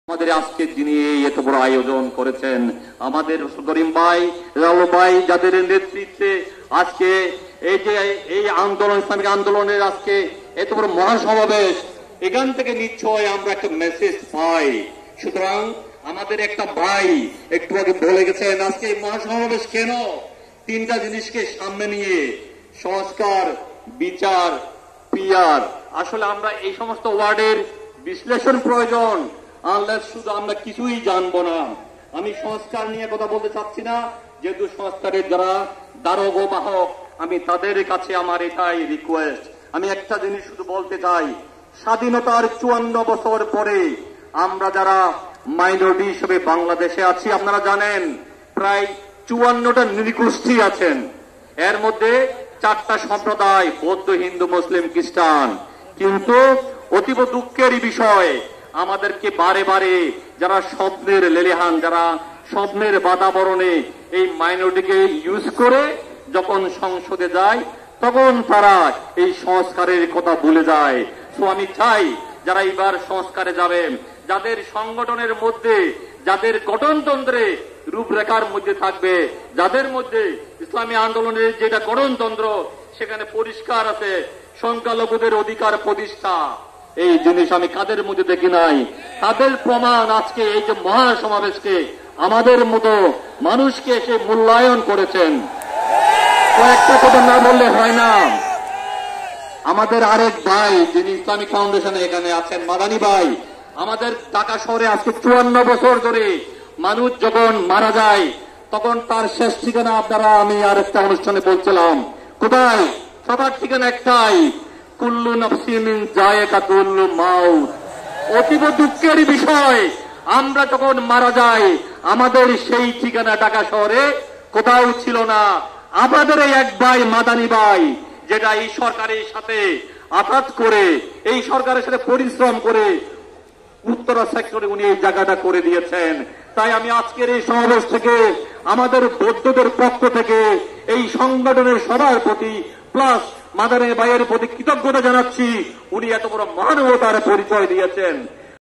আমাদের আজকে যিনি এত বড় আয়োজন করেছেন আমাদের করিম ভাই, লালু ভাই, যাদের নেতৃত্বে আজকে এই আন্দোলন, ইসলামিক আন্দোলনের আজকে এত বড় মহাসমাবেশ, এখান থেকে নিশ্চয় আমরা একটা মেসেজ পাই। সুতরাং আমাদের একটা ভাই একটু আগে বলে গেছেন আজকে এই মহাসমাবেশ কেন, তিনটা জিনিসকে সামনে নিয়ে, সংস্কার, বিচার, পিয়ার। আসলে আমরা এই সমস্ত ওয়ার্ডের বিশ্লেষণ প্রয়োজন, আনলেস শুধু আমরা কিছুই জানবো না। আমি সংস্কার নিয়ে কথা বলতে চাচ্ছি না, যেহেতু সংস্কারের যারা দ্বারক ও বাহক, আমি তাদের কাছে আমার এটাই রিকোয়েস্ট। আমি একটা জিনিস শুধু বলতে চাই, স্বাধীনতার 54 বছর পরে আমরা যারা মাইনরিটি হিসেবে বাংলাদেশে আছি, আপনারা জানেন প্রায় 54টা নৃগোষ্ঠী আছেন। এর মধ্যে 4টা সম্প্রদায়, বৌদ্ধ, হিন্দু, মুসলিম, খ্রিস্টান। কিন্তু অতীব দুঃখের বিষয়, আমাদেরকে বারে বারে যারা স্বপ্নের লেলিহান, যারা স্বপ্নের বাতাবরণে এই মাইনরিটিকে ইউজ করে যখন সংসদে যায়, তখন তারা এই সংস্কারের কথা ভুলে যায়। তো আমি চাই যারা এবার সংস্কারে যাবেন, যাদের সংগঠনের মধ্যে, যাদের গঠনতন্ত্রে রূপরেখার মধ্যে থাকবে, যাদের মধ্যে ইসলামী আন্দোলনের যেটা গঠনতন্ত্র সেখানে পরিষ্কার আছে সংখ্যালঘুদের অধিকার প্রতিষ্ঠা, এই জিনিস আমি কাদের মধ্যে দেখি নাই। তাদের প্রমাণ আজকে এই যে মহাসমাবেশকে আমাদের মতো মানুষকে এসে মূল্যায়ন করেছেন। কয়েকটা কথা না বললে হয় না। আমাদের আরেক ভাই যিনি ইসলামিক ফাউন্ডেশনে এখানে আছেন, মাদানী ভাই, আমাদের ঢাকা শহরে আজকে 54 বছর ধরে মানুষ যখন মারা যায় তখন তার শেষ ঠিকানা আপনারা, আমি আরেকটা অনুষ্ঠানে বলছিলাম, কোথায়? সবার ঠিকানা একটাই, কুল্লু নাফসিন যায়েকাতুল মাউত। অতীব দুঃখের বিষয়, আমরা যখন মারা যাই আমাদের সেই ঠিকানা ঢাকা শহরে কোথাও ছিল না। আমাদের এই এক ভাই মাদানী ভাই, যেটা এই সরকারের সাথে আঘাত করে, এই সরকারের সাথে পরিশ্রম করে উত্তরা সেক্টরে উনি এই জায়গাটা করে দিয়েছেন। তাই আমি আজকের এই সমাবেশ থেকে আমাদের বৌদ্ধদের পক্ষ থেকে এই সংগঠনের সবার প্রতি প্লাস মাদানী ভাইয়ের প্রতি কৃতজ্ঞতা জানাচ্ছি। উনি এত বড় মানবতার পরিচয় দিয়েছেন।